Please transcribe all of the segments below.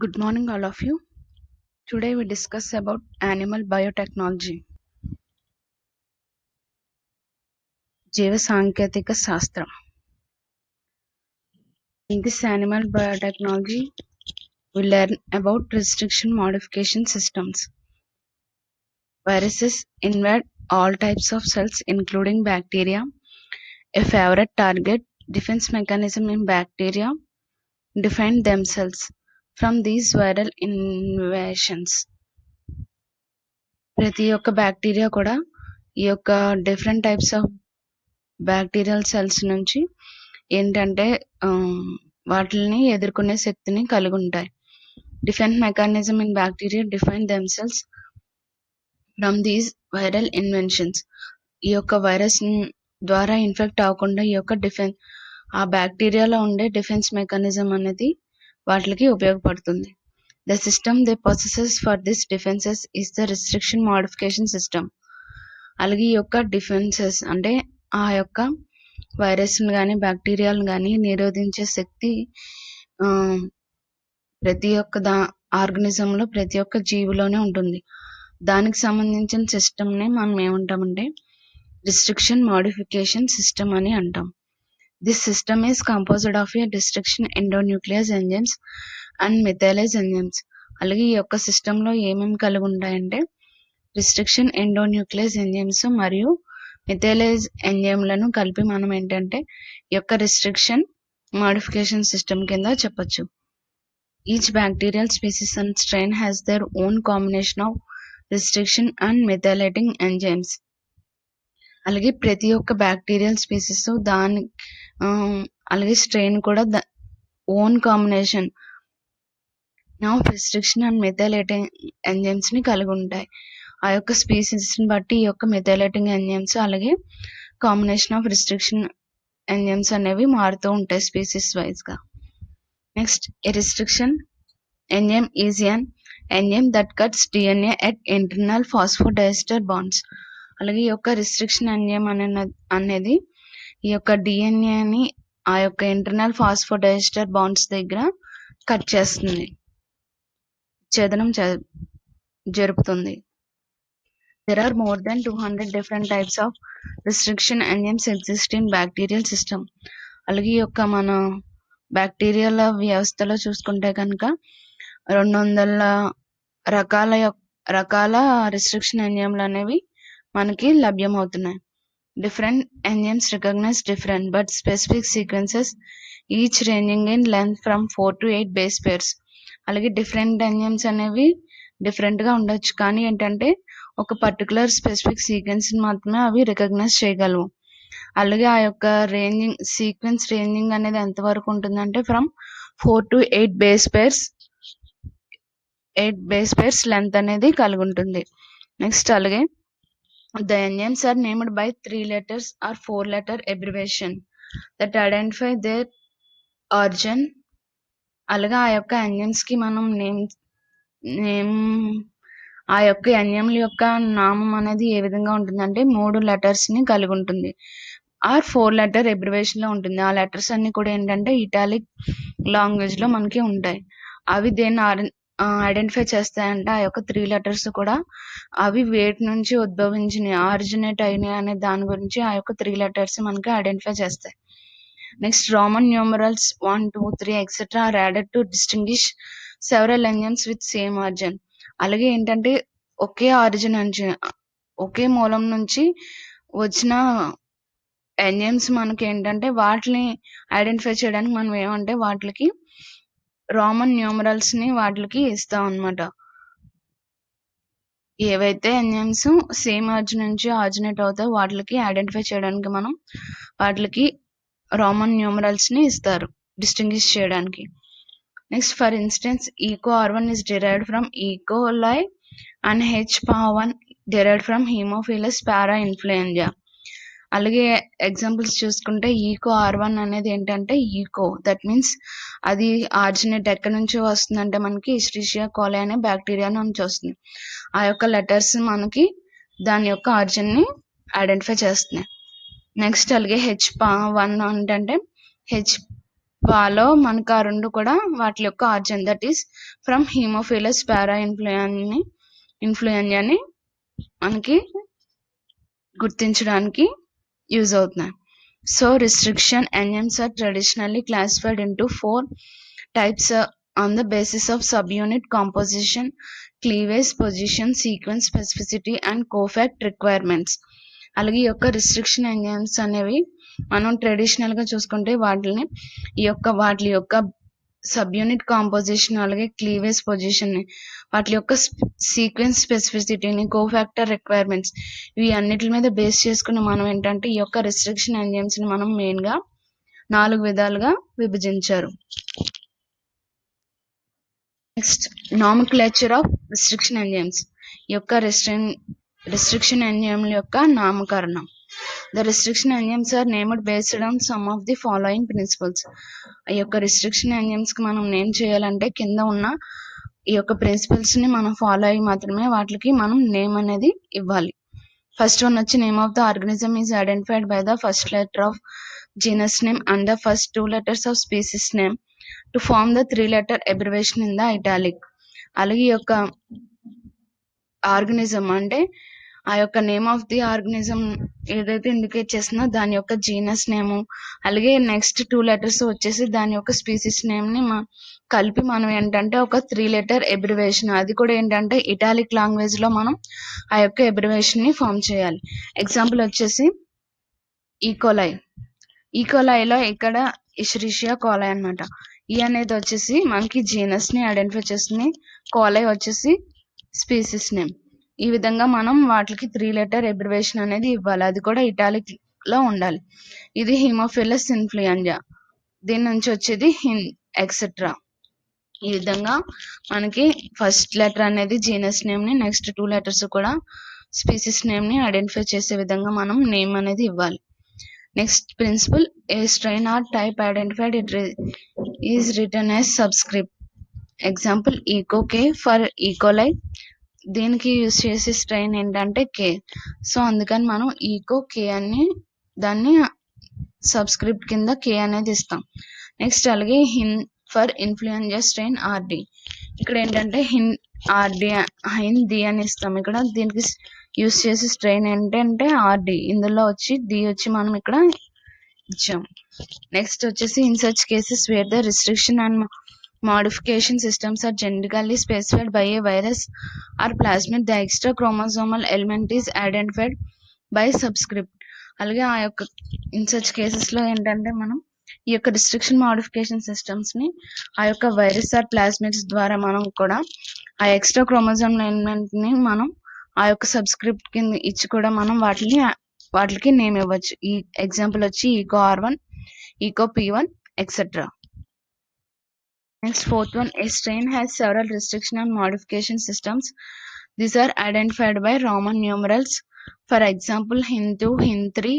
Good morning, all of you. Today we discuss about animal biotechnology. జీవ సాంకేతిక శాస్త్రం. In this animal biotechnology, we learn about restriction modification systems. Viruses invade all types of cells, including bacteria. A favorite target defense mechanism in bacteria defend themselves from these viral invasions. ప్రతి ఒక్క bacteria కూడా ఈ యొక్క different types of bacterial cells నుంచి ఏంటంటే వాటిని ఎదుర్కొనే శక్తిని కలిగి ఉంటాయి. Defence mechanism in bacteria define themselves from these viral inventions. ఈ యొక్క వైరస్ ద్వారా ఇన్ఫెక్ట్ అవ్వకుండా ఈ యొక్క ఆ బ్యాక్టీరియాలో ఉండే డిఫెన్స్ మెకానిజం అనేది వాటికి ఉపయోగపడుతుంది. The system they possesses for this defenses is the restriction modification system. అలాగే ఈ యొక్క డిఫెన్సెస్ అంటే ఆ యొక్క వైరస్ను కానీ బ్యాక్టీరియాలను కానీ నిరోధించే శక్తి ప్రతి ఒక్క ఆర్గనిజంలో ప్రతి ఒక్క జీవిలోనే ఉంటుంది. దానికి సంబంధించిన సిస్టమ్నే మనం ఏమంటామంటే రిస్ట్రిక్షన్ మోడిఫికేషన్ సిస్టమ్ అని అంటాం. This system is composed of a restriction endonuclease enzymes and methylase enzymes. అలాగే ఈ యొక్క సిస్టంలో ఏమేమి కలిగి ఉంటాయంటే రిస్ట్రిక్షన్ ఎండోన్యూక్లియస్ ఎంజైమ్స్ మరియు మిథైలేజ్ ఎంజైమ్లను కలిపి మనం ఏంటంటే ఈ యొక్క రిస్ట్రిక్షన్ మోడిఫికేషన్ సిస్టమ్ కింద చెప్పొచ్చు. Each bacterial species and strain has their own combination of restriction and methylating enzymes. అలాగే ప్రతి ఒక్క బ్యాక్టీరియల్ స్పీసీస్ దాని అలాగే స్ట్రెయిన్ కూడా own combination of restriction and methylating enzymes ని కలిగి ఉంటాయి. ఆ యొక్క స్పీసీస్ ని బట్టి ఈ యొక్క మిథైలేటింగ్ ఎంజైమ్స్ అలాగే కాంబినేషన్ ఆఫ్ రిస్ట్రిక్షన్ ఎంజైమ్స్ అనేవి మారుతూ ఉంటాయి స్పీసీస్ వైజ్ గా. Next, a restriction enzyme is an enzyme that cuts DNA at internal phosphodiester bonds. అలాగే ఈ యొక్క రిస్ట్రిక్షన్ ఎంజైమ్ అనేది ఈ యొక్క డిఎన్ఏని ఆ యొక్క ఇంటర్నల్ ఫాస్ఫోడైస్టర్ బాండ్స్ దగ్గర కట్ చేస్తుంది, ఛేదనం జరుపుతుంది. There are more than 200 different types of restriction enzymes exist in bacterial system. అలాగే ఈ యొక్క మన బ్యాక్టీరియల్ వ్యవస్థలో చూసుకుంటే కనుక 200 రకాల రిస్ట్రిక్షన్ ఎంజైమ్లు అనేవి మనకి లభ్యమవుతున్నాయి. Different enzymes recognize different but specific sequences, each ranging in length from 4 to 8 base pairs. అలాగే డిఫరెంట్ ఎంజైమ్స్ అనేవి డిఫరెంట్ గా ఉండొచ్చు, కానీ ఏంటంటే ఒక పర్టికులర్ స్పెసిఫిక్ సీక్వెన్స్ మాత్రమే అవి రికగ్నైజ్ చేయగలవు. అలాగే ఆ యొక్క సీక్వెన్స్ రేంజింగ్ అనేది ఎంత వరకు ఉంటుందంటే from 4 to 8 base pairs length అనేది కలిగి ఉంటుంది. నెక్స్ట్, అలాగే the enzymes are named by 3 letters or 4 letter abbreviation that identify their origin. అలాగే ఆ యొక్క ఎంజైమ్స్ కి మనం నేమ్ ఆ యొక్క ఎంజైమ్ల యొక్క నామం అనేది ఏ విధంగా ఉంటుందంటే 3 లెటర్స్ ని కలిగి ఉంటుంది ఆర్ 4 లెటర్ అబ్రివేషన్ లో ఉంటుంది. ఆ లెటర్స్ అన్ని కూడా ఏంటంటే ఇటాలిక్ లాంగ్వేజ్ లో మనకి ఉంటాయి. అవి దేన్ని ఐడెంటిఫై చేస్తాయంటే ఆ యొక్క 3 లెటర్స్ కూడా అవి వేటి నుంచి ఉద్భవించినాయి, ఆరిజినేట్ అయినాయి అనే దాని గురించి ఆ యొక్క 3 లెటర్స్ మనకి ఐడెంటిఫై చేస్తాయి. Next, Roman numerals 1, 2, 3 etcetera are added to distinguish several enzymes with same origin. అలాగే ఏంటంటే ఒకే ఆరిజిన్ నుంచి ఒకే మూలం నుంచి వచ్చిన ఎంజైమ్స్ మనకి ఏంటంటే వాటిని ఐడెంటిఫై చేయడానికి మనం ఏమంటే వాటికి రోమన్ న్యూమరల్స్ ని వాటికి ఇస్తాం అన్నమాట. ఏవైతే ఎంజైమ్స్ సేమ్ ఆరిజిన్ నుంచి ఆరిజినేట్ అవుతాయో వాటికి ఐడెంటిఫై చేయడానికి మనం వాటికి రోమన్ న్యూమరల్స్ ని ఇస్తారు డిస్టింగ్విష్ చేయడానికి. Next, for instance EcoR1 is derived from E. coli and H-PA1 derived from Haemophilus parainfluenza. అలాగే ఎగ్జాంపుల్స్ చూసుకుంటే EcoR1 అనేది ఏంటంటే దట్ మీన్స్ అది ఆరిజినేట్ ఎక్కడి నుంచి వస్తుందంటే మనకి ఇస్టీషియా కోలై అనే బ్యాక్టీరియా నుంచి వస్తుంది. ఆ యొక్క లెటర్స్ మనకి దాని యొక్క ఆరిజిన్ ని ఐడెంటిఫై చేస్తున్నాయి. నెక్స్ట్, అలాగే H-PA1 అంటే ఫాలో మనకు ఆ రెండు కూడా వాటి యొక్క origin, that is from Haemophilus para ఇన్ఫ్లుయెంజాని మనకి గుర్తించడానికి యూజ్ అవుతున్నాయి. So restriction enzymes are traditionally classified into 4 types on the basis of subunit composition, cleavage, position, sequence, specificity and cofact requirements. అలాగే ఈ యొక్క రిస్ట్రిక్షన్ ఎంజైమ్స్ అనేవి మనం ట్రెడిషనల్ గా చూసుకుంటే వాటి యొక్క సబ్ యూనిట్ కాంపోజిషన్, అలాగే క్లీవేజ్ పొజిషన్, వాటి యొక్క సీక్వెన్స్ స్పెసిఫిసిటీని, కోఫాక్టర్ రిక్వైర్మెంట్స్, ఇవి అన్నిటి మీద బేస్ చేసుకుని మనం ఏంటంటే ఈ యొక్క రిస్ట్రిక్షన్ ఎంజైమ్స్ ని మనం మెయిన్ గా 4 విధాలుగా విభజించారు. Next nomenclature of restriction enzymes. ఈ యొక్క రిస్ట్రిక్షన్ ఎంజైమ్ల యొక్క నామకరణం. The restriction enzymes are named based on some of the following principles. ఈ యొక్క రిస్ట్రిక్షన్ ఎంజైమ్స్ కి మనం నేమ్ చేయాలంటే కింద ఉన్న ఈ యొక్క ప్రిన్సిపల్స్ ని మనం ఫాలో అయ్యి మాత్రమే వాటికి మనం నేమ్ అనేది ఇవ్వాలి. ఫస్ట్ వన్ వచ్చి name of the organism is identified by the first letter of genus name and the first 2 letters of species name to form the 3-letter abbreviation in the italic. అలాగే ఈ యొక్క organism అంటే ఆ యొక్క name of the organism ఏదైతే indicate చేస్తుందో దాని యొక్క జీనస్ నేము, అలాగే నెక్స్ట్ 2 letters వచ్చేసి దాని యొక్క స్పీసీస్ నేమ్ ని కలిపి మనం ఏంటంటే ఒక 3-letter అబ్రివేషన్, అది కూడా ఏంటంటే ఇటాలిక్ లాంగ్వేజ్ లో మనం ఆ యొక్క అబ్రివేషన్ ని ఫామ్ చేయాలి. ఎగ్జాంపుల్ వచ్చేసి ఈకోలైలో ఇక్కడ ఇషరిషియా కోలై అన్నమాట. ఈ అనేది వచ్చేసి మనకి జీనస్ ని ఐడెంటిఫై చేస్తుంది, కోలై వచ్చేసి స్పీసీస్ నేమ్. ఈ విధంగా మనం వాటికి 3-letter అబ్రివేషన్ అనేది ఇవ్వాలి, అది కూడా ఇటాలిక్ లో ఉండాలి. ఇది హీమోఫిలస్ ఇన్ఫ్లుయెంజా, దీని నుంచి వచ్చేది ఎక్సెట్రా. ఈ విధంగా మనకి ఫస్ట్ లెటర్ అనేది జీనస్ నేమ్ ని, నెక్స్ట్ 2 letters కూడా స్పీసీస్ నేమ్ ని ఐడెంటిఫై చేసే విధంగా మనం నేమ్ అనేది ఇవ్వాలి. Next principle, a strain or type identified it is written as subscript. Example Eco K for E coli. దీనికి యూజ్ చేసే స్ట్రెయిన్ ఏంటంటే కే. సో అందుకని మనం ఈకో కే అని దాన్ని సబ్స్క్రిప్ట్ కింద కే అనేది ఇస్తాం. నెక్స్ట్ అలాగే ఫర్ ఇన్ఫ్లుయెంజా స్ట్రెయిన్ ఆర్డి. ఇక్కడ ఏంటంటే హిన్ డి అని ఇస్తాం. ఇక్కడ దీనికి యూజ్ చేసే స్ట్రెయిన్ ఏంటంటే ఆర్డి, ఇందులో వచ్చి డి వచ్చి మనం ఇక్కడ ఇచ్చాం. నెక్స్ట్ వచ్చేసి in such cases where the restriction and modification systems are genetically specified by a virus or plasmid, the extra chromosomal element is identified by subscript. అలాగే ఆ యొక్క ఇన్ సచ్ కేసెస్ లో ఏంటంటే మనం ఈ యొక్క రిస్ట్రిక్షన్ మోడిఫికేషన్ సిస్టమ్స్ ని ఆ యొక్క వైరస్ ఆర్ ప్లాస్మిడ్స్ ద్వారా మనం కూడా ఆ ఎక్స్ట్రా క్రోమోజోమ్ ఎలిమెంట్ ని మనం ఆ యొక్క సబ్స్క్రిప్ట్ కింద ఇచ్చి కూడా మనం వాటికి నేమ్ ఇవ్వచ్చు. ఈ ఎగ్జాంపుల్ వచ్చి Eco R1, Eco P1 etcetera. Next, fourth one, a strain has several restriction and modification systems. These are identified by Roman numerals. For example, HIN2, HIN3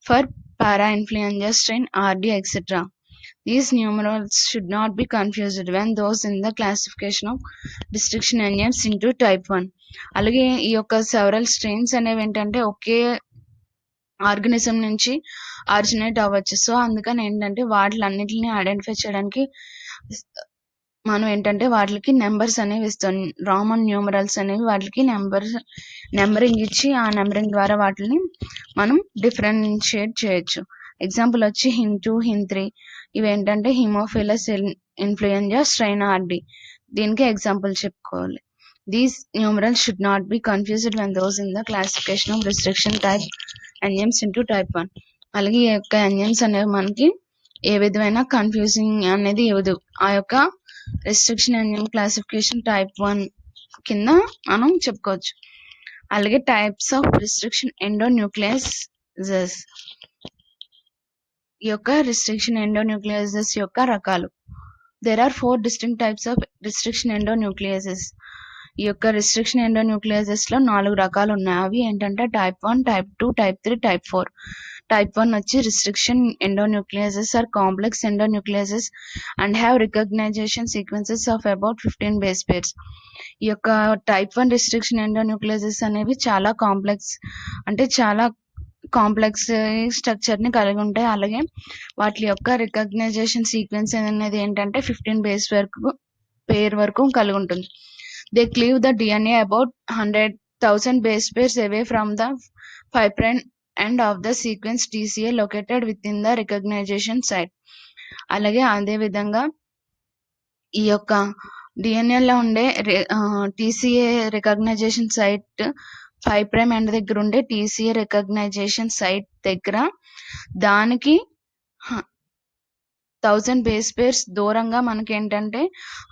for para-influenza strain, RD, etc. These numerals should not be confused when those in the classification of restriction enzymes into type 1. అలాగే ఈ యొక్క several strains అనేవి ఏంటంటే ఒకే organism నుంచి originate అవ్వచ్చు. So అందుకని ఏంటంటే వాటిలన్నిటిని identify చేయడానికి మనం ఏంటంటే వాటికి నెంబర్స్ అనేవి ఇస్తాం. రామన్ న్యూమరల్స్ అనేవి వాటికి నెంబరింగ్ ఇచ్చి ఆ నెంబరింగ్ ద్వారా వాటిని మనం డిఫరెన్షియేట్ చేయొచ్చు. ఎగ్జాంపుల్ వచ్చి HIN2, HIN3 ఇవి ఏంటంటే హిమోఫిలస్ ఇన్ఫ్లుయెంజా స్ట్రెయిన్ ఆర్డి, దీనికి ఎగ్జాంపుల్ చెప్పుకోవాలి. These numerals should not be confused when those in the classification of restriction type enzymes into type 1. అలాగే ఈ యొక్క ఎంజైమ్స్ అనేవి మనకి ఏ విధమైన కన్ఫ్యూజింగ్ అనేది ఇవ్వదు. ఆ యొక్క రిస్ట్రిక్షన్ ఎంజైమ్ క్లాసిఫికేషన్ టైప్ 1 కింద మనం చెప్పుకోవచ్చు. అలాగే టైప్స్ ఆఫ్ రిస్ట్రిక్షన్ ఎండోన్యూక్లియసెస్. ఈ యొక్క రిస్ట్రిక్షన్ ఎండోన్యూక్లియసెస్ యొక్క రకాలు. There are 4 distinct types of restriction endonucleases. ఈ యొక్క రిస్ట్రిక్షన్ ఎండోన్యూక్లియసెస్ లో 4 రకాలు ఉన్నాయి. అవి ఏంటంటే type 1, type 2, type 3, type 4. Type 1 వచ్చి restriction endonucleases are complex endonucleases and have recognition sequences of about 15 base pairs. ఈ యొక్క టైప్ 1 రిస్ట్రిక్షన్ ఎండోన్యూక్లియసెస్ అనేవి చాలా కాంప్లెక్స్, అంటే చాలా కాంప్లెక్స్ స్ట్రక్చర్ ని కలిగి ఉంటాయి. అలాగే వాటి యొక్క రికగ్నైజేషన్ సీక్వెన్స్ అనేది ఏంటంటే 15 బేస్ పేర్ వరకు కలిగి ఉంటుంది. They cleave the DNA about 100,000 base pairs away from the 5' end of the sequence TCA located within the recognition site. అలాగే అదే విధంగా ఈ యొక్క DNA లో ఉండే TCA రికగ్నైజేషన్ సైట్ 5' ఎండ్ దగ్గర ఉండే TCA రికగ్నైజేషన్ సైట్ దగ్గర దానికి 1000 బేస్ పేర్స్ దూరంగా మనకి ఏంటంటే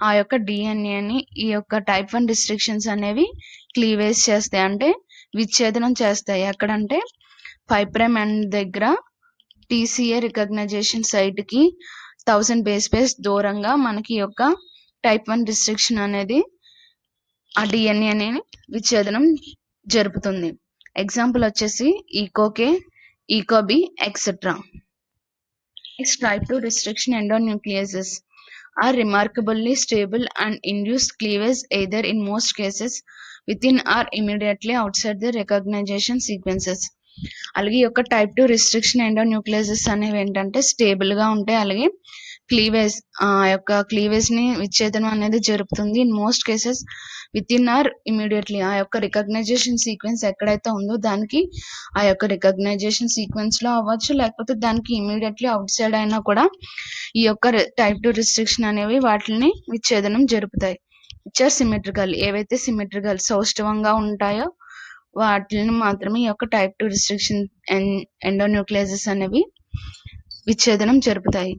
ఆ యొక్క డిఎన్ఏని ఈ యొక్క టైప్ 1 రిస్ట్రిక్షన్స్ అనేవి క్లీవేజ్ చేస్తాయి, అంటే విచ్ఛేదనం చేస్తాయి. ఎక్కడంటే 5' ఎండ్ దగ్గర TCA రికగ్నైజేషన్ సైట్ కి 1000 బేస్ పేర్స్ దూరంగా మనకి ఈ యొక్క టైప్ 1 రిస్ట్రిక్షన్ అనేది ఆ డిఎన్ఏని విచ్ఛేదనం జరుపుతుంది. ఎగ్జాంపుల్ వచ్చేసి ఈకోకే, ఈకోబి etcetera. Next, type 2 restriction endonucleases are remarkably stable and induce cleavage either in most cases within or immediately outside the recognition sequences. అలాగే ఈ యొక్క టైప్ 2 రిస్ట్రిక్షన్ ఎండోన్యూక్లియసెస్ అనేవి ఏంటంటే స్టేబుల్ గా ఉంటాయి. అలాగే క్లీవేజ్ ఆ యొక్క క్లీవేజ్ ని విచ్ఛేదనం అనేది జరుపుతుంది. In most cases within or immediately ఆ యొక్క రికగ్నైజేషన్ సీక్వెన్స్ ఎక్కడైతే ఉందో దానికి ఆ యొక్క రికగ్నైజేషన్ సీక్వెన్స్ లో అవ్వచ్చు, లేకపోతే దానికి ఇమీడియట్లీ అవుట్ సైడ్ అయినా కూడా ఈ యొక్క టైప్ 2 రిస్ట్రిక్షన్ అనేవి వాటిని విచ్ఛేదనం జరుపుతాయి. విచ్ ఆర్ సిమెట్రికల్, ఏవైతే సిమెట్రికల్ సౌష్ఠవంగా ఉంటాయో వాటిని మాత్రమే ఈ యొక్క టైప్ 2 రిస్ట్రిక్షన్ ఎండోన్యూక్లియసెస్ అనేవి విచ్ఛేదనం జరుపుతాయి.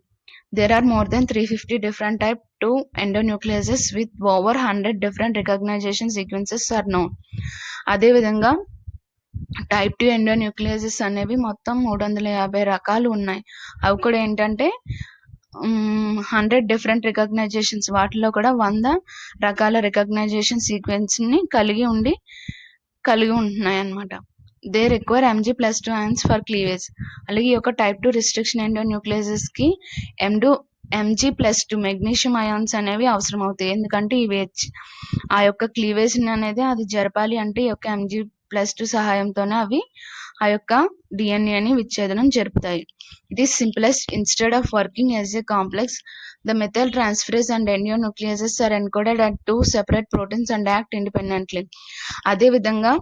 There are more than 350 different type 2 endonucleases with over 100 different recognition sequences are known. అదే విధంగా టైప్ 2 ఎండోన్యూక్లియసెస్ అనేవి మొత్తం 350 రకాలు ఉన్నాయి. అవి కూడా ఏంటంటే 100 డిఫరెంట్ రికగ్నైజేషన్స్, వాటిలో కూడా 100 రకాల రికగ్నైజేషన్ సీక్వెన్స్ ని కలిగి ఉంటున్నాయి అన్నమాట. They require Mg+2 ions for cleavage. అలాగే ఈ యొక్క టైప్ 2 రిస్ట్రిక్షన్ ఎండోన్యూక్లియసెస్ కి Mg+2 మెగ్నీషియం అయాన్స్ అనేవి అవసరం అవుతాయి. ఎందుకంటే ఇవి ఆ యొక్క క్లీవేజ్ అనేది అది జరపాలి అంటే ఈ యొక్క Mg+2 సహాయంతోనే అవి ఆ యొక్క డిఎన్ఏని విచ్ఛేదనం జరుపుతాయి. It is simplest instead of working as a complex the methyl transferase and endonucleases are encoded at 2 separate proteins and act independently. అదే విధంగా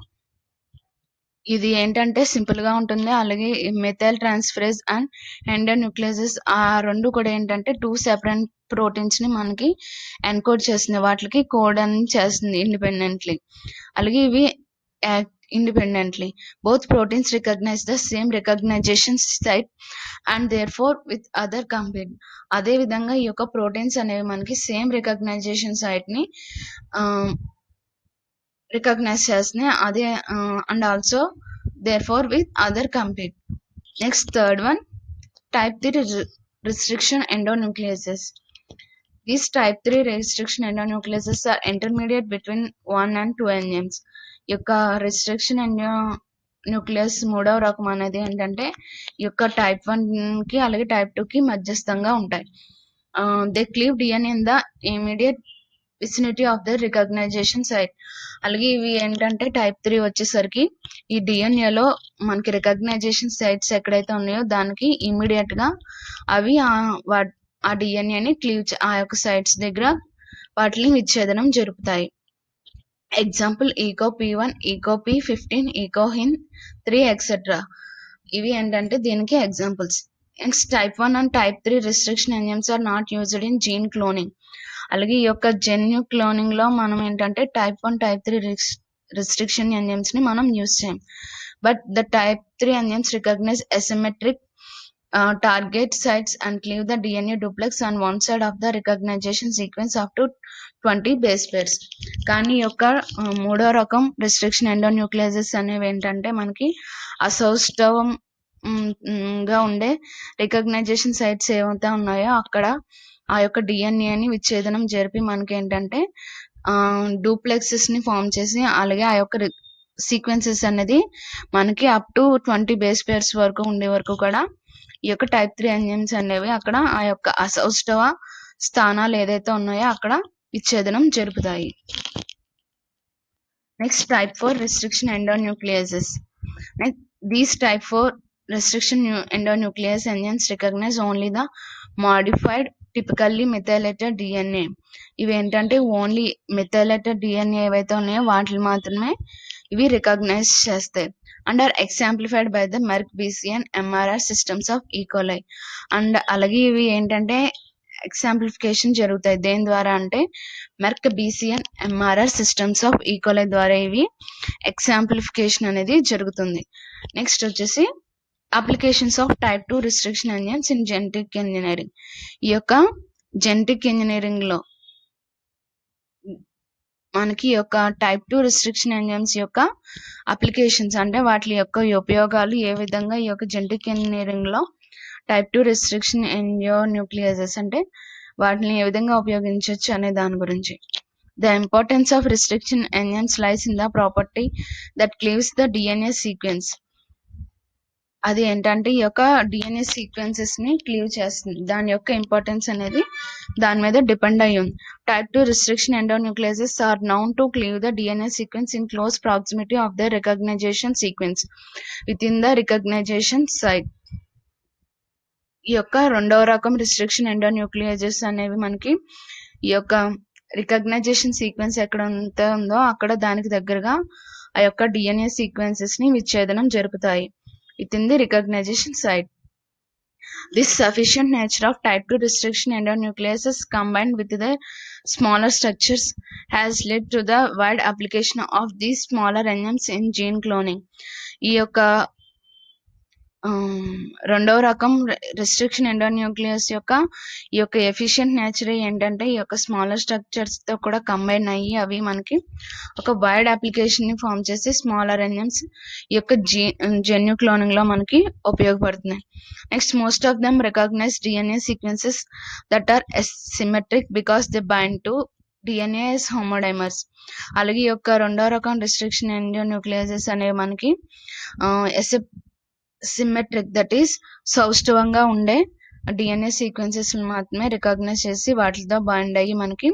ఇది ఏంటంటే సింపుల్ గా ఉంటుంది. అలాగే మెథైల్ ట్రాన్స్ఫరేజ్ అండ్ ఎండోన్యూక్లియసెస్ ఆ రెండు కూడా ఏంటంటే 2 సెపరేట్ ప్రోటీన్స్ ని మనకి ఎన్కోడ్ చేస్తుంది, వాటికి కోడ్ అని చేస్తుంది ఇండిపెండెంట్లీ. అలాగే ఇవి independently. Both proteins recognize the same recognition site and therefore with other compete. అదే విధంగా ఈ యొక్క ప్రోటీన్స్ అనేవి మనకి సేమ్ రికగ్నైజేషన్ సైట్ ని రికగ్నైజ్ చేస్తున్నాయి. అదే and also therefore with other compete. Next, third one, type 3 restriction endonucleases. These type 3 restriction endonucleases are intermediate between 1 and 2 enzymes. ఈ యొక్క రిస్ట్రిక్షన్ ఎండోన్యూక్లియస్ మూడవ రకం అనేది ఏంటంటే ఈ యొక్క టైప్ 1 కి అలాగే టైప్ 2 కి మధ్యస్థంగా ఉంటాయి. They cleave DNA in the immediate vicinity of the recognition site. అలాగే ఇవి ఏంటంటే టైప్ 3 వచ్చేసరికి ఈ డిఎన్ఏలో మనకి రికగ్నైజేషన్ సైట్స్ ఎక్కడైతే ఉన్నాయో దానికి ఇమీడియట్ గా అవి ఆ డిఎన్ఏని క్లీవ్ ఆ యొక్క సైట్స్ దగ్గర వాటిని విచ్ఛేదనం జరుపుతాయి. ఎగ్జాంపుల్ ఈకోP1, ఈకోP15, ఈకోహిన్3 ఎక్సెట్రా. ఇవి ఏంటంటే దీనికి examples. Next, type 1 and type 3 restriction enzymes are not used in gene cloning. అలాగే ఈ యొక్క జన్యు క్లోనింగ్ లో మనం ఏంటంటే టైప్ 1 టైప్ 3 రిస్ట్రిక్షన్ ఎంజైమ్స్ ని మనం యూజ్ చేయం. But the type 3 enzymes recognize asymmetric target sites and cleave the DNA duplex on one side of the recognition sequence up to 20 base pairs. కానీ ఈ యొక్క మూడో రకం రిస్ట్రిక్షన్ ఎండోన్యూక్లియసెస్ అనేవి ఏంటంటే మనకి అసౌష్ఠవంగా ఉండే రికగ్నైజేషన్ సైట్స్ ఏవైతే ఉన్నాయో అక్కడ ఆ యొక్క డిఎన్ఏని విచ్ఛేదనం జరిపి మనకి ఏంటంటే డూప్లెక్సెస్ ని ఫామ్ చేసి అలాగే ఆ యొక్క సీక్వెన్సెస్ అనేది మనకి అప్ టు 20 బేస్ పేర్స్ వరకు ఉండే వరకు కూడా ఈ యొక్క టైప్ 3 ఎంజైమ్స్ అనేవి అక్కడ ఆ యొక్క అసౌష్ఠవ స్థానాలు ఏదైతే ఉన్నాయో అక్కడ విచ్ఛేదనం జరుపుతాయి. Next, type 4 restriction endonucleases. These type 4 restriction endonuclease enzymes recognize only the modified typically methylated DNA. ఇవి ఏంటంటే ఓన్లీ మెథైలేటెడ్ డిఎన్ఏ ఏవైతే ఉన్నాయో వాటిని మాత్రమే ఇవి రికగ్నైజ్ చేస్తాయి. And are exemplified by the మెర్క్ BCN MRR systems of E coli. And అలాగే ఇవి ఏంటంటే ఎగ్జాంప్లిఫికేషన్ జరుగుతాయి దేని ద్వారా అంటే మెర్క్ BCN MRR systems of E coli ద్వారా ఇవి ఎగ్జాంప్లిఫికేషన్ అనేది జరుగుతుంది. నెక్స్ట్ వచ్చేసి applications of type 2 restriction enzymes in genetic engineering. ఈ యొక్క జెనెటిక్ ఇంజనీరింగ్ లో మనకి ఈ యొక్క టైప్ 2 రిస్ట్రిక్షన్ ఎంజైమ్స్ యొక్క అప్లికేషన్స్ అంటే వాటి యొక్క ఉపయోగాలు ఏ విధంగా ఈ యొక్క జెనెటిక్ ఇంజనీరింగ్ లో టైప్ 2 రిస్ట్రిక్షన్ ఎండోన్యూక్లియేసెస్ అంటే వాటిని ఏ విధంగా ఉపయోగించవచ్చు అనే దాని గురించి. The importance of restriction enzymes lies in the property that cleaves the DNA sequence. అది ఏంటంటే ఈ యొక్క డిఎన్ఏ సీక్వెన్సెస్ ని క్లీవ్ చేస్తుంది. దాని యొక్క ఇంపార్టెన్స్ అనేది దాని మీద డిపెండ్ అయ్యి ఉంది. Type 2 restriction endonucleases are known to cleave the DNA sequence in close proximity of the recognition sequence within the recognition site. ఈ యొక్క రెండవ రకం రిస్ట్రిక్షన్ ఎండోన్యూక్లియేసెస్ అనేవి మనకి ఈ యొక్క రికగ్నైజేషన్ సీక్వెన్స్ ఎక్కడ ఉందో అక్కడ దానికి దగ్గరగా ఆ యొక్క డిఎన్ఏ సీక్వెన్సెస్ ని విచ్ఛేదనం జరుపుతాయి within the recognition site. This sufficient nature of type 2 restriction endonucleases combined with the smaller structures has led to the wide application of these smaller enzymes in gene cloning. ఈ యొక్క రెండవ రకం restriction endonuclease యొక్క ఈ యొక్క efficient nature ఏంటంటే ఈ యొక్క స్మాలర్ స్ట్రక్చర్స్ తో కూడా కంబైన్ అయ్యి అవి మనకి ఒక వైడ్ అప్లికేషన్ ని ఫామ్ చేసి స్మాలర్ ఎంజైమ్స్ ఈ యొక్క జెన్యు క్లోనింగ్ లో మనకి ఉపయోగపడుతున్నాయి. Next most of them recognize DNA sequences that are symmetric because they bind to DNA homodimers. అలాగే ఈ యొక్క రెండవ రకం రిస్ట్రిక్షన్ ఎండోన్యూక్లియసెస్ అనేవి మనకి సిమెట్రిక్ దట్ ఈస్ సౌష్ఠవంగా ఉండే డిఎన్ఏ సీక్వెన్సెస్ మాత్రమే రికగ్నైజ్ చేసి వాటితో బైండ్ అయ్యి మనకి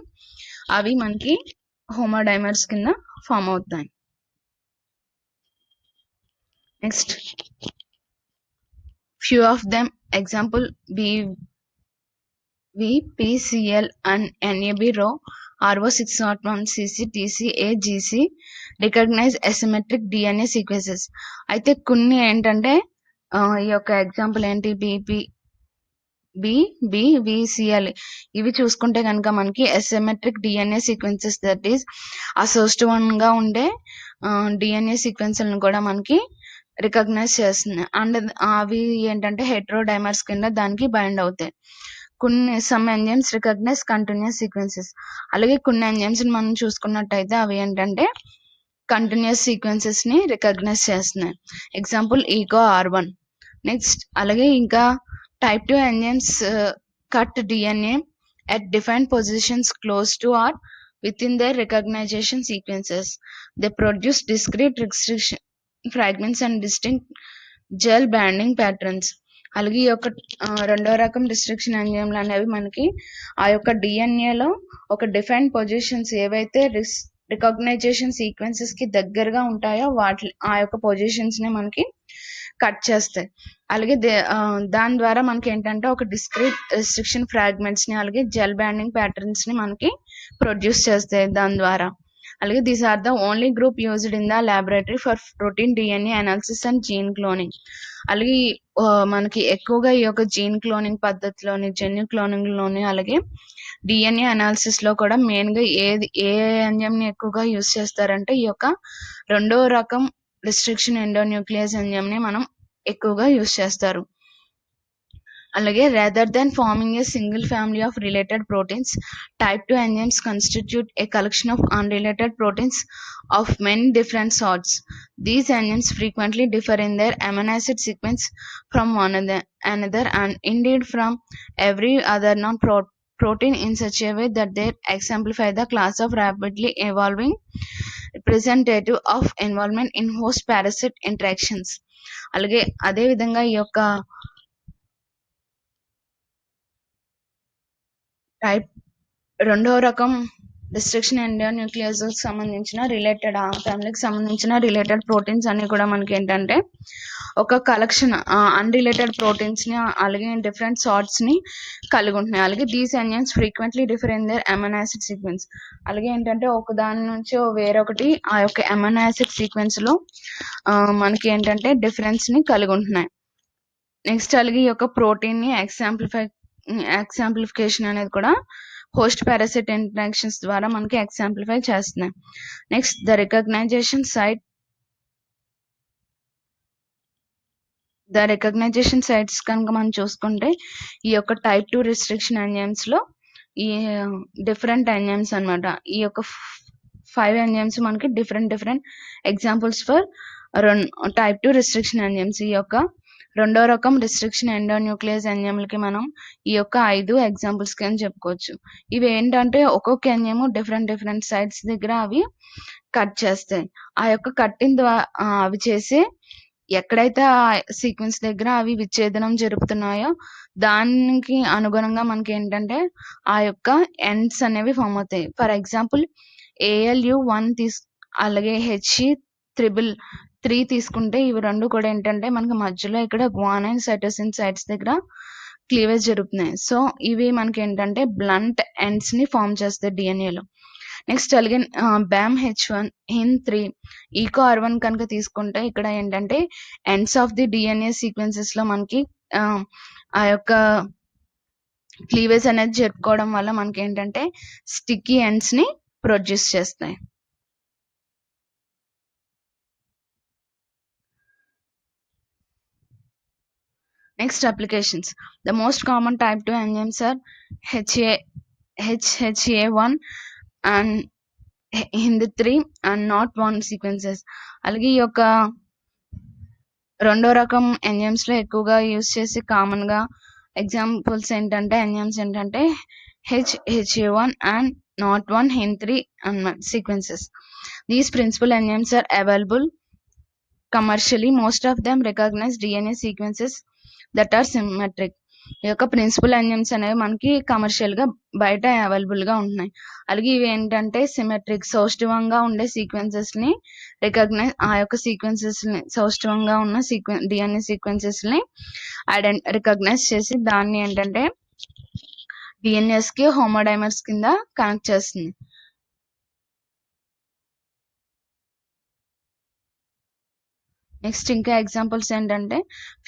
అవి మనకి హోమోడైమర్స్ కింద ఫామ్ అవుతాయి. Next few of them example VPCL and NAB rho RO601 CC TCA GC recognize asymmetric DNA sequences. అయితే కొన్ని ఏంటంటే ఈ యొక్క ఎగ్జాంపుల్ ఏంటి BVCL ఇవి చూసుకుంటే కనుక మనకి asymmetric DNA sequences that is అసౌష్ఠవంగా ఉండే డిఎన్ఏ సీక్వెన్స్లను కూడా మనకి రికగ్నైజ్ చేస్తుంది. అండ్ అవి ఏంటంటే హెట్రోడైమర్స్ కింద దానికి బైండ్ అవుతాయి. కొన్ని some enzymes recognize continuous sequences. అలాగే కొన్ని ఎంజైమ్స్ ని మనం చూసుకున్నట్టయితే అవి ఏంటంటే కంటిన్యూస్ సీక్వెన్సెస్ ని రికగ్నైజ్ చేస్తున్నాయి. Example ECO-R1. నెక్స్ట్ అలాగే ఇంకా type 2 enzymes cut DNA at defined positions close to or within their recognition sequences. They produce discrete restriction fragments and distinct gel banding patterns. అలాగే ఈ యొక్క రెండో రకం రిస్ట్రిక్షన్ ఎంజైమ్లు అనేవి మనకి ఆ యొక్క డిఎన్ఏలో ఒక డిఫైన్డ్ పొజిషన్స్ ఏవైతే రికగ్నైజేషన్ సీక్వెన్సెస్ కి దగ్గరగా ఉంటాయో ఆ యొక్క పొజిషన్స్ ని మనకి కట్ చేస్తాయి. అలాగే దాని ద్వారా మనకి ఏంటంటే ఒక డిస్క్రీట్ రిస్ట్రిక్షన్ ఫ్రాగ్మెంట్స్ ని అలాగే జెల్ బ్యాండింగ్ ప్యాటర్న్స్ ని మనకి ప్రొడ్యూస్ చేస్తాయి దాని ద్వారా. అలాగే these are the only group used in the laboratory for protein DNA analysis and gene cloning. అలాగే మనకి ఎక్కువగా ఈ యొక్క జీన్ క్లోనింగ్ పద్ధతిలోని జెన్యు క్లోనింగ్ లోని అలాగే డిఎన్ఏ అనాలిసిస్ లో కూడా మెయిన్ గా ఏ ఎంజైమ్ ని ఎక్కువగా యూజ్ చేస్తారంటే ఈ యొక్క రెండో రకం రిస్ట్రిక్షన్ ఎండోన్యూక్లియస్ ఎంజైమ్ ని మనం ఎక్కువగా యూజ్ చేస్తారు. అలాగే rather than forming a single family of related proteins, type 2 enzymes constitute a collection of unrelated proteins of many different sorts. These enzymes frequently differ in their amino acid sequence from one another and indeed from every other non-protein in such a way that they exemplify the class of rapidly evolving representative of involvement in host parasite interactions. అలాగే అదే విధంగా ఈ యొక్క type రెండవ రకం restriction endonuclease సంబంధించిన related ఆ ఫ్యామిలీకి సంబంధించిన రిలేటెడ్ ప్రోటీన్స్ అన్ని కూడా మనకి ఏంటంటే ఒక కలెక్షన్ అన్రిలేటెడ్ ప్రోటీన్స్ ని అలాగే డిఫరెంట్ సార్ట్స్ ని కలిగి ఉంటున్నాయి. అలాగే these enzymes frequently differ in there amino acid sequence. అలాగే ఏంటంటే ఒక దాని నుంచి వేరొకటి ఆ యొక్క అమైనో యాసిడ్ సీక్వెన్స్ లో మనకి ఏంటంటే డిఫరెన్స్ ని కలిగి ఉంటున్నాయి. నెక్స్ట్ అలాగే ఈ యొక్క ప్రోటీన్ ని ఎగ్జాంప్లిఫికేషన్ అనేది కూడా హోస్ట్ పారాసైట్ ఇంటరాక్షన్స్ ద్వారా మనకి ఎగ్జాంప్లిఫై చేస్తున్నాయి. నెక్స్ట్ ద రికగ్నైజేషన్ సైట్స్ కనుక మనం చూసుకుంటే ఈ యొక్క టైప్ 2 రిస్ట్రిక్షన్ ఎంజైమ్స్ లో ఈ డిఫరెంట్ ఎంజైమ్స్ అన్నమాట. ఈ యొక్క 5 ఎంజైమ్స్ మనకి different examples for type 2 restriction enzymes. ఈ యొక్క రెండో రకం రిస్ట్రిక్షన్ ఎండోన్యూక్లియస్ ఎంజైమ్లకి మనం ఈ యొక్క 5 ఎగ్జాంపుల్స్ కింద చెప్పుకోవచ్చు. ఇవి ఏంటంటే ఒక్కొక్క ఎంజైమ్ డిఫరెంట్ సైట్స్ దగ్గర అవి కట్ చేస్తాయి. ఆ యొక్క కట్టిన ద్వారా అవి చేసే ఎక్కడైతే ఆ సీక్వెన్స్ దగ్గర అవి విచ్ఛేదనం జరుపుతున్నాయో దానికి అనుగుణంగా మనకి ఏంటంటే ఆ యొక్క ఎండ్స్ అనేవి ఫామ్ అవుతాయి. ఫర్ ఎగ్జాంపుల్ ALU1 అలాగే HE3 తీసుకుంటే ఇవి రెండు కూడా ఏంటంటే మనకి మధ్యలో ఇక్కడ గ్వానైన్ సైటోసిన్ సైట్స్ దగ్గర క్లీవేజ్ జరుగుతున్నాయి. సో ఇవి మనకి ఏంటంటే బ్లంట్ ఎండ్స్ ని ఫామ్ చేస్తాయి డిఎన్ఏలో. నెక్స్ట్ అలాగే BAMH1 HIN3 EcoR1 కనుక తీసుకుంటే ఇక్కడ ఏంటంటే ends of the DNA sequences లో మనకి ఆ యొక్క క్లీవేజ్ అనేది జరుపుకోవడం వల్ల మనకి ఏంటంటే స్టిక్కీ ఎండ్స్ ని ప్రొడ్యూస్ చేస్తాయి. Next applications. The most common type 2 enzymes are HHA1 and HIN3 and NOT1 sequences. అలాగే ఈ యొక్క రెండో రకం ఎంజైమ్స్ లో ఎక్కువగా యూజ్ చేసి కామన్ గా ఎగ్జాంపుల్స్ ఏంటంటే ఎంజైమ్స్ ఏంటంటే HHA1 and NOT1 HIN3 sequences. These principal enzymes are available commercially. Most of them recognize DNA sequences that are symmetric. ఈ యొక్క ప్రిన్సిపల్ ఎంజైమ్స్ అనేవి మనకి కమర్షియల్ గా బయట అవైలబుల్ గా ఉంటున్నాయి. అలాగే ఇవి ఏంటంటే సిమెట్రిక్ సౌష్ఠవంగా ఉండే సీక్వెన్సెస్ ని రికగ్నైజ్ ఆ యొక్క సీక్వెన్సెస్ ని సౌష్ఠవంగా ఉన్న డిఎన్ఏ సీక్వెన్సెస్ ని రికగ్నైజ్ చేసి దాన్ని ఏంటంటే డిఎన్ఎస్ కి హోమోడైమర్స్ కింద కనెక్ట్ చేస్తుంది. నెక్స్ట్ ఇంకా ఎగ్జాంపుల్స్ ఏంటంటే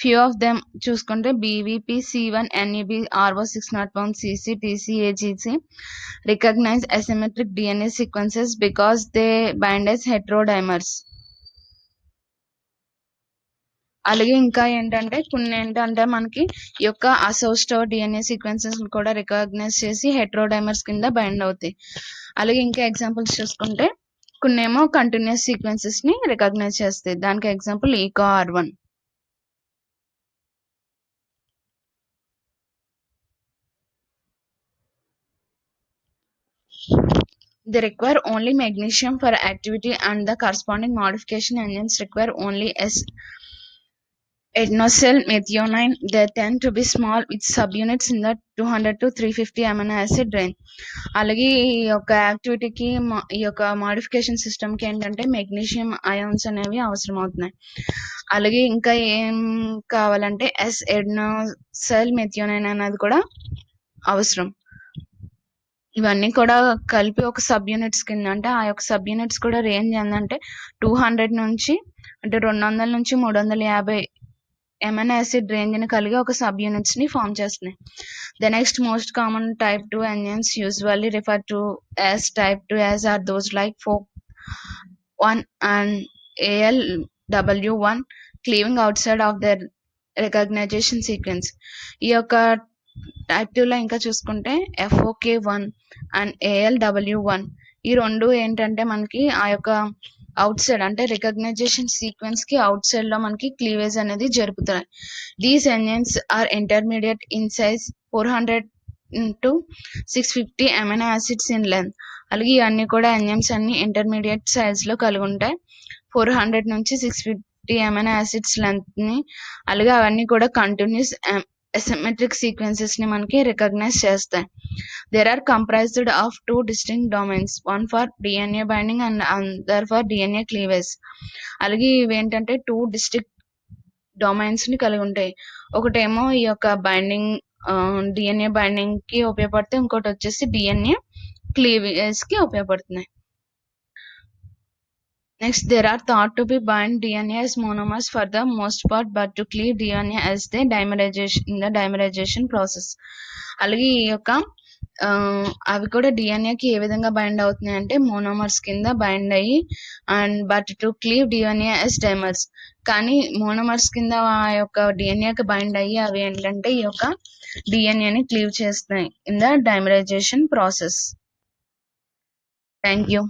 ఫ్యూ ఆఫ్ దెమ్ చూసుకుంటే BVP C1 NEB RO601 CC TC AGC recognize asymmetric DNA sequences because they bind as heterodimers. అలాగే ఇంకా ఏంటంటే కొన్ని ఏంటంటే మనకి ఈ యొక్క అసౌస్టో DNA సీక్వెన్సెస్ కూడా రికగ్నైజ్ చేసి హెట్రోడైమర్స్ కింద బైండ్ అవుతాయి. అలాగే ఇంకా ఎగ్జాంపుల్స్ చూసుకుంటే కొన్నేమో కంటిన్యూస్ సీక్వెన్సెస్ ని రికగ్నైజ్ చేస్తాయి. దానికి example EcoR1. They require only magnesium for activity and the corresponding modification enzymes require only adenosine methionine. They tend to be small with subunits in the 200 to 350 amino acid range. అలాగే ఈ యొక్క యాక్టివిటీకి ఈ యొక్క modification system కి ఏంటంటే magnesium ions అనేవి అవసరం అవుతున్నాయి. అలాగే ఇంకా ఏం కావాలంటే ఎడెనోసైల్ మెథియోనైన్ అనేది కూడా అవసరం. ఇవన్నీ కూడా కలిపి ఒక సబ్ యూనిట్స్ కింద అంటే ఆ యొక్క సబ్ యూనిట్స్ కూడా రేంజ్ ఏంటంటే 200 నుంచి అంటే 200 నుంచి 350 ఎమినో యాసిడ్ రేంజ్ ని కలిగి ఒక సబ్ యూనిట్స్ ని ఫామ్ చేస్తున్నాయి. The next most common type 2 enzymes usually referred to as type 2 as are those like FOC1 and ALW1 cleaving outside of their recognition sequence. ఈ యొక్క టైప్ 2 లో ఇంకా చూసుకుంటే FOK1 అండ్ ALW1 ఈ రెండు ఏంటంటే మనకి ఆ యొక్క అవుట్ సైడ్ అంటే రికగ్నైజేషన్ సీక్వెన్స్ కి అవుట్ సైడ్ లో మనకి క్లీవేజ్ అనేది జరుపుతాయి. These enzymes are intermediate in size 400 to 650 amino acids in length. అలాగే ఇవన్నీ కూడా ఎంజైమ్స్ అన్ని ఇంటర్మీడియట్ సైజ్ లో కలిగి ఉంటాయి. 400 నుంచి 650 అమైనో యాసిడ్స్ లెంత్ ని అలాగే అవన్నీ కూడా కంటిన్యూస్ అసిమెట్రిక్ సీక్వెన్సెస్ ని మనకి రికగ్నైజ్ చేస్తాయి. There are comprised of two distinct domains, one for DNA binding and other for DNA cleavage. అలాగే ఇవి ఏంటంటే 2 distinct డొమైన్స్ ని కలిగి ఉంటాయి. ఒకటేమో ఈ యొక్క బైండింగ్ డిఎన్ఏ బైండింగ్ కి ఉపయోగపడితే, ఇంకోటి వచ్చేసి డిఎన్ఏ క్లీవేజ్ కి ఉపయోగపడుతున్నాయి. Next, there are thought to be bind DNA as monomers for the most part, but to cleave DNA as the dimerization process. అలాగే ఈ యొక్క అవి కూడా డిఎన్ఏకి ఏ విధంగా బైండ్ అవుతున్నాయి అంటే మోనోమర్స్ కింద బైండ్ అయ్యి, and but to cleave DNA as dimers. కానీ మోనోమర్స్ కింద ఆ యొక్క డిఎన్ఏకి బైండ్ అయ్యి అవి ఏంటంటే ఈ యొక్క డిఎన్ఏని క్లీవ్ చేస్తున్నాయి in the dimerization process. Thank you.